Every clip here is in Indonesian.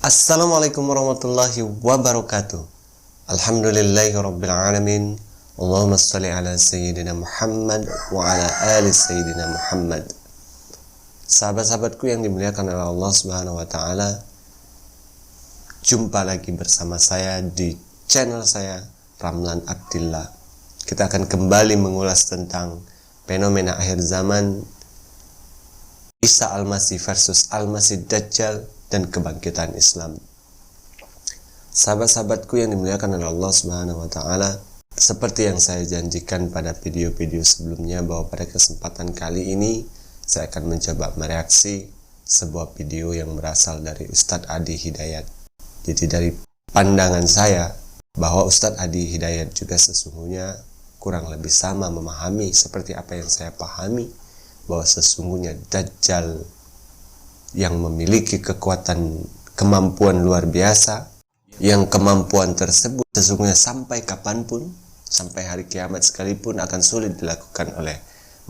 Assalamualaikum warahmatullahi wabarakatuh. Alhamdulillahirabbil alamin. Allahumma shalli ala sayyidina Muhammad wa ala ali sayyidina Muhammad. Sahabat-sahabatku yang dimuliakan oleh Allah Subhanahu wa taala, jumpa lagi bersama saya di channel saya Ramlan Abdillah. Kita akan kembali mengulas tentang fenomena akhir zaman, Isa Al-Masih versus Al-Masih Dajjal, dan kebangkitan Islam. Sahabat-sahabatku yang dimuliakan oleh Allah Subhanahu wa taala, seperti yang saya janjikan pada video-video sebelumnya, bahwa pada kesempatan kali ini saya akan mencoba mereaksi sebuah video yang berasal dari Ustadz Adi Hidayat. Jadi dari pandangan saya, bahwa Ustadz Adi Hidayat juga sesungguhnya kurang lebih sama memahami seperti apa yang saya pahami, bahwa sesungguhnya Dajjal yang memiliki kemampuan luar biasa, yang kemampuan tersebut sesungguhnya sampai kapanpun, sampai hari kiamat sekalipun akan sulit dilakukan oleh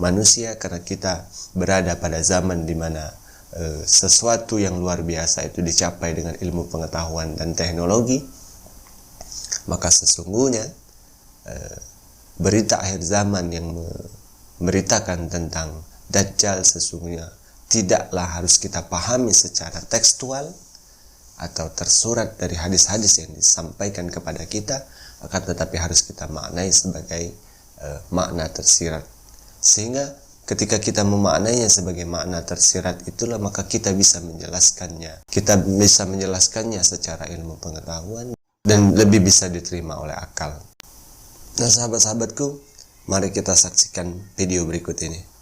manusia, karena kita berada pada zaman di mana sesuatu yang luar biasa itu dicapai dengan ilmu pengetahuan dan teknologi. Maka sesungguhnya berita akhir zaman yang memberitakan tentang Dajjal sesungguhnya tidaklah harus kita pahami secara tekstual atau tersurat dari hadis-hadis yang disampaikan kepada kita, akan tetapi harus kita maknai sebagai makna tersirat. Sehingga ketika kita memaknainya sebagai makna tersirat, itulah maka kita bisa menjelaskannya. Kita bisa menjelaskannya secara ilmu pengetahuan dan lebih bisa diterima oleh akal. Nah, sahabat-sahabatku, mari kita saksikan video berikut ini.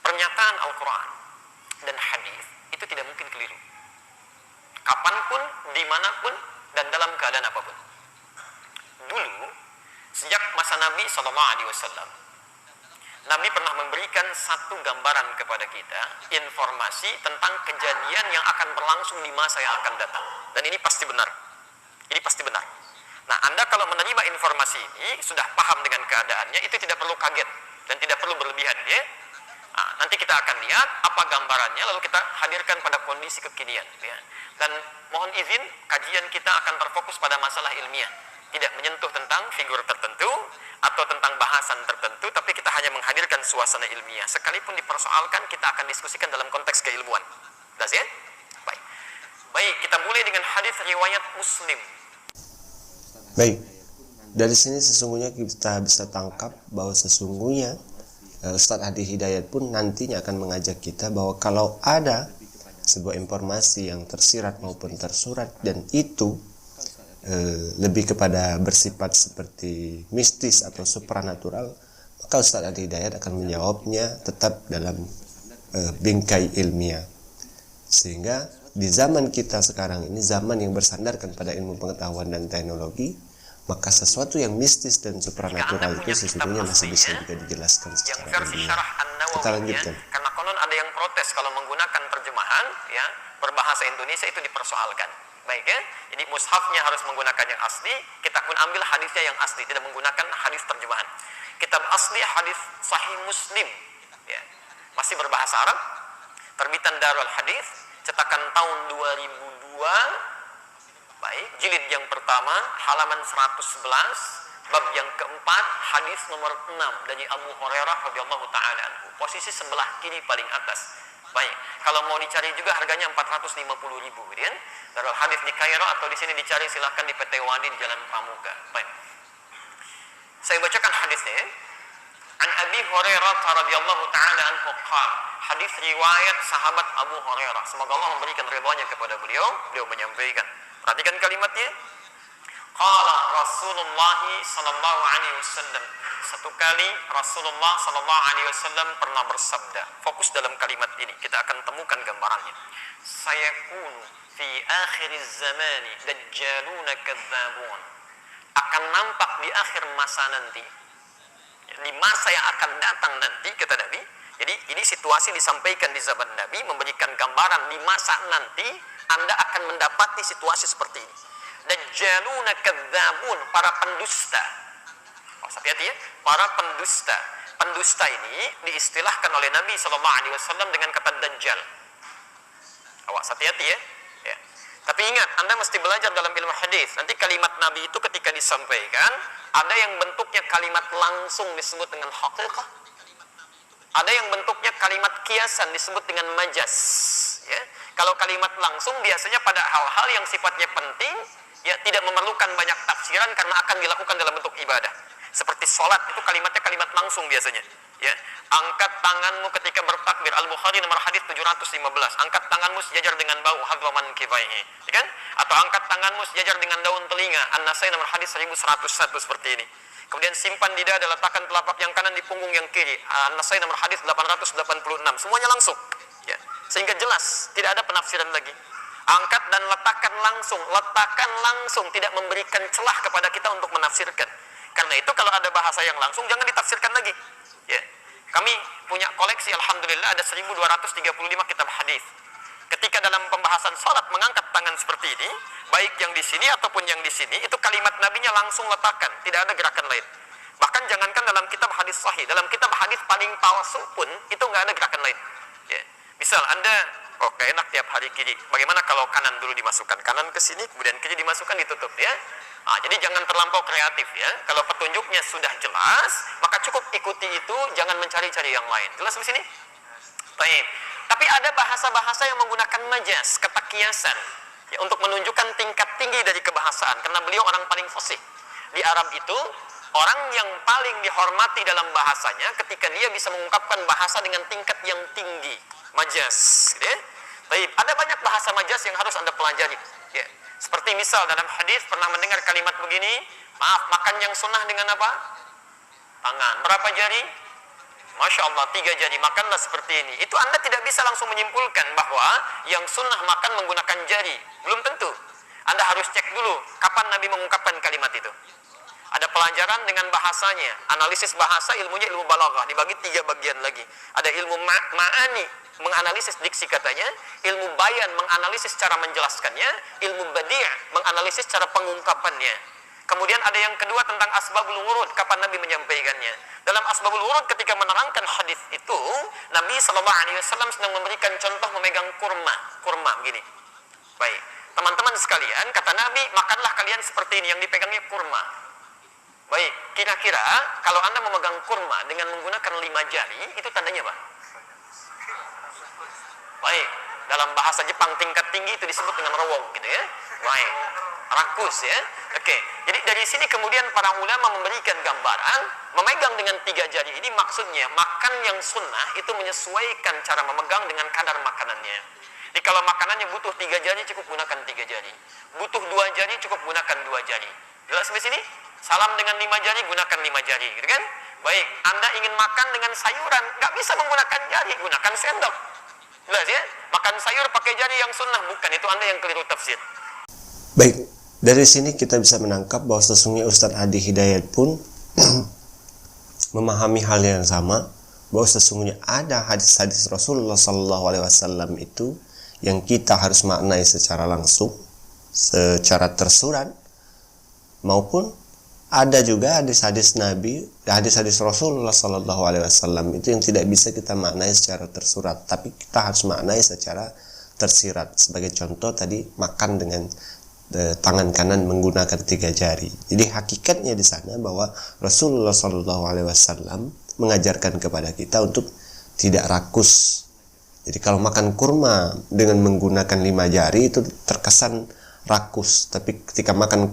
Pernyataan Al-Quran dan hadis itu tidak mungkin keliru, kapanpun, dimanapun, dan dalam keadaan apapun. Dulu, sejak masa Nabi SAW, Nabi pernah memberikan satu gambaran kepada kita, informasi tentang kejadian yang akan berlangsung di masa yang akan datang. Dan ini pasti benar. Ini pasti benar. Nah, Anda kalau menerima informasi ini, sudah paham dengan keadaannya, itu tidak perlu kaget dan tidak perlu berlebihan, ya. Nah, nanti kita akan lihat apa gambarannya, lalu kita hadirkan pada kondisi kekinian, ya. Dan mohon izin, kajian kita akan terfokus pada masalah ilmiah, tidak menyentuh tentang figur tertentu atau tentang bahasan tertentu, tapi kita hanya menghadirkan suasana ilmiah. Sekalipun dipersoalkan, kita akan diskusikan dalam konteks keilmuan. Jelas, ya? Baik, kita mulai dengan hadis riwayat Muslim. Baik, dari sini sesungguhnya kita bisa tangkap bahwa sesungguhnya Ustadz Adi Hidayat pun nantinya akan mengajak kita bahwa kalau ada sebuah informasi yang tersirat maupun tersurat dan itu lebih kepada bersifat seperti mistis atau supranatural, maka Ustadz Adi Hidayat akan menjawabnya tetap dalam bingkai ilmiah. Sehingga di zaman kita sekarang ini, zaman yang bersandarkan pada ilmu pengetahuan dan teknologi, maka sesuatu yang mistis dan supranatural itu sesungguhnya masih bisa juga dijelaskan secara ilmiah. Kita lanjutkan. Karena konon ada yang protes kalau menggunakan terjemahan, ya, berbahasa Indonesia itu dipersoalkan. Baik, ya. Jadi mushafnya harus menggunakan yang asli, kita pun ambil hadisnya yang asli, tidak menggunakan hadis terjemahan. Kitab asli hadis Sahih Muslim, ya, masih berbahasa Arab, terbitan Darul Hadis, cetakan tahun 2002. Baik, jilid yang pertama, halaman 111, bab yang keempat, hadis nomor 6 dari Abu Hurairah radhiyallahu taala anhu. Posisi sebelah kiri paling atas. Baik, kalau mau dicari juga harganya 450.000, gitu kan? Darul Hadis di Kairo atau di sini dicari silahkan di PT Wadi di Jalan Pramuka. Baik. Saya bacakan hadisnya. An Abi Hurairah radhiyallahu taala anhu qala, hadis riwayat sahabat Abu Hurairah, semoga Allah memberikan ridhanya kepada beliau menyampaikan. Perhatikan kalimatnya. Qala Rasulullah sallallahu alaihi wasallam. Satu kali Rasulullah sallallahu alaihi wasallam pernah bersabda. Fokus dalam kalimat ini, kita akan temukan gambarannya. Sayakunu fi akhiriz zamani dajjaluna kadzabun. Akan nampak di akhir masa nanti, di masa yang akan datang nanti, kata Nabi, Jadi ini situasi disampaikan di zaman Nabi, memberikan gambaran di masa nanti Anda akan mendapati situasi seperti ini. Dajjaluna kadzabun, para pendusta. Hati-hati ya, para pendusta. Pendusta ini diistilahkan oleh Nabi SAW dengan kata Dajjal. Awas, hati-hati ya. Ya. Tapi ingat, Anda mesti belajar dalam ilmu hadis. Nanti kalimat Nabi itu ketika disampaikan, ada yang bentuknya kalimat langsung disebut dengan haqiqah. Ada yang bentuknya kalimat kiasan disebut dengan majas. Ya. Kalau kalimat langsung biasanya pada hal-hal yang sifatnya penting, ya tidak memerlukan banyak tafsiran karena akan dilakukan dalam bentuk ibadah. Seperti sholat, itu kalimatnya kalimat langsung biasanya. Ya, angkat tanganmu ketika bertakbir. Al-Bukhari nomor hadis 715. Angkat tanganmu sejajar dengan bau hadwaman kifaihi. Ya kan? Atau angkat tanganmu sejajar dengan daun telinga. An-Nasai nomor hadis 1101 seperti ini. Kemudian simpan di dada, letakkan telapak yang kanan di punggung yang kiri. An-Nasai nomor hadis 886. Semuanya langsung. Ya. Sehingga jelas, tidak ada penafsiran lagi. Angkat dan letakkan langsung, tidak memberikan celah kepada kita untuk menafsirkan. Karena itu kalau ada bahasa yang langsung jangan ditafsirkan lagi. Ya. Kami punya koleksi, alhamdulillah ada 1235 kitab hadis. Ketika dalam pembahasan salat mengangkat tangan seperti ini, baik yang di sini ataupun yang di sini, itu kalimat nabinya langsung letakkan, tidak ada gerakan lain. Bahkan jangankan dalam kitab hadis sahih, dalam kitab hadis paling palsu pun itu nggak ada gerakan lain. Ya. Misal Anda gak enak tiap hari kiri. Bagaimana kalau kanan dulu dimasukkan? Kanan ke sini, kemudian kiri dimasukkan, ditutup ya. Nah, jadi jangan terlampau kreatif ya. Kalau petunjuknya sudah jelas, maka cukup ikuti itu, jangan mencari-cari yang lain. Jelas di sini? Baik. Tapi ada bahasa-bahasa yang menggunakan majas, kata kiasan, ya, untuk menunjukkan tingkat tinggi dari kebahasaan. Karena beliau orang paling fasih. Di Arab itu, orang yang paling dihormati dalam bahasanya ketika dia bisa mengungkapkan bahasa dengan tingkat yang tinggi. Majas. Ya. Baik. Ada banyak bahasa majas yang harus Anda pelajari. Ya. Seperti misal dalam hadis pernah mendengar kalimat begini, maaf, makan yang sunnah dengan apa? Tangan. Berapa jari? Masya Allah, 3 jari. Makanlah seperti ini. Itu Anda tidak bisa langsung menyimpulkan bahwa yang sunnah makan menggunakan jari. Belum tentu. Anda harus cek dulu kapan Nabi mengungkapkan kalimat itu. Ada pelajaran dengan bahasanya. Analisis bahasa, ilmunya ilmu balaghah. Dibagi 3 bagian lagi. Ada ilmu ma'ani, menganalisis diksi katanya. Ilmu bayan, menganalisis cara menjelaskannya. Ilmu badi' menganalisis cara pengungkapannya. Kemudian ada yang kedua tentang asbabul wurud, kapan Nabi menyampaikannya. Dalam asbabul wurud ketika menerangkan hadis itu, Nabi SAW sedang memberikan contoh memegang kurma begini. Baik, teman-teman sekalian, kata Nabi, makanlah kalian seperti ini, yang dipegangnya kurma. Baik, kira-kira kalau Anda memegang kurma dengan menggunakan 5 jari, itu tandanya apa? Baik, dalam bahasa Jepang tingkat tinggi itu disebut dengan rawong gitu ya. Baik, rakus ya. Oke, jadi dari sini kemudian para ulama memberikan gambaran, memegang dengan 3 jari ini maksudnya makan yang sunnah itu menyesuaikan cara memegang dengan kadar makanannya. Jadi kalau makanannya butuh 3 jari, cukup gunakan 3 jari. Butuh 2 jari, cukup gunakan 2 jari. Jelas sampai sini? Salam dengan 5 jari, gunakan 5 jari, gitu kan? Baik, Anda ingin makan dengan sayuran, nggak bisa menggunakan jari, gunakan sendok. Jelas ya? Makan sayur pakai jari yang sunnah, bukan. Itu Anda yang keliru tafsir. Baik, dari sini kita bisa menangkap bahwa sesungguhnya Ustadz Adi Hidayat pun memahami hal yang sama, bahwa sesungguhnya ada hadis-hadis Rasulullah SAW itu yang kita harus maknai secara langsung, secara tersurat, maupun ada juga hadis-hadis Nabi, hadis-hadis Rasulullah SAW itu yang tidak bisa kita maknai secara tersurat, tapi kita harus maknai secara tersirat. Sebagai contoh tadi, makan dengan tangan kanan menggunakan 3 jari. Jadi hakikatnya di sana bahwa Rasulullah SAW mengajarkan kepada kita untuk tidak rakus. Jadi kalau makan kurma dengan menggunakan 5 jari itu terkesan rakus, tapi ketika makan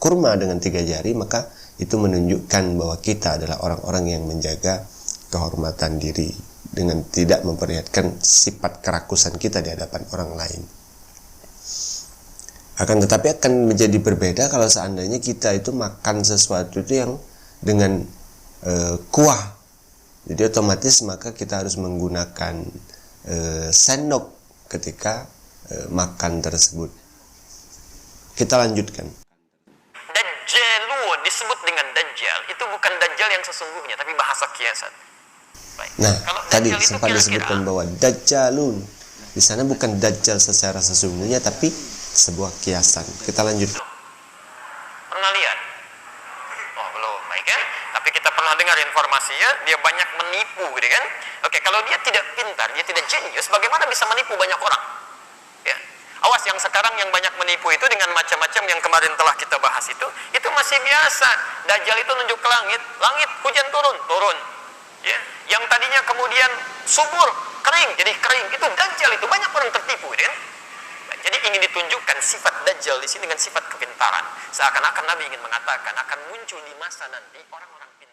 kurma dengan 3 jari maka itu menunjukkan bahwa kita adalah orang-orang yang menjaga kehormatan diri dengan tidak memperlihatkan sifat kerakusan kita di hadapan orang lain. Akan tetapi akan menjadi berbeda kalau seandainya kita itu makan sesuatu itu yang dengan kuah. Jadi otomatis maka kita harus menggunakan sendok ketika makan tersebut. Kita lanjutkan. Dajjalun disebut dengan dajjal, itu bukan dajjal yang sesungguhnya, tapi bahasa kiasan. Baik. Nah, Kalau tadi Dajjal itu sempat disebutkan bahwa Dajjalun. Di sana bukan Dajjal secara sesungguhnya, tapi sebuah kiasan. Kita lanjut. Pernah lihat? Oh, belum. Baik ya. Tapi kita pernah dengar informasinya, dia banyak menipu gitu kan. Oke, kalau dia tidak pintar, dia tidak jenius, bagaimana bisa menipu banyak orang? Ya. Awas, yang sekarang yang banyak menipu itu dengan macam-macam yang kemarin telah kita bahas itu masih biasa. Dajjal itu nunjuk ke langit, hujan turun. Ya. Yang tadinya kemudian subur, kering, jadi kering. Itu Dajjal, itu banyak orang tertipu kan. Jadi ingin ditunjukkan sifat Dajjal di sini dengan sifat kepintaran. Seakan-akan Nabi ingin mengatakan akan muncul di masa nanti orang-orang pintar.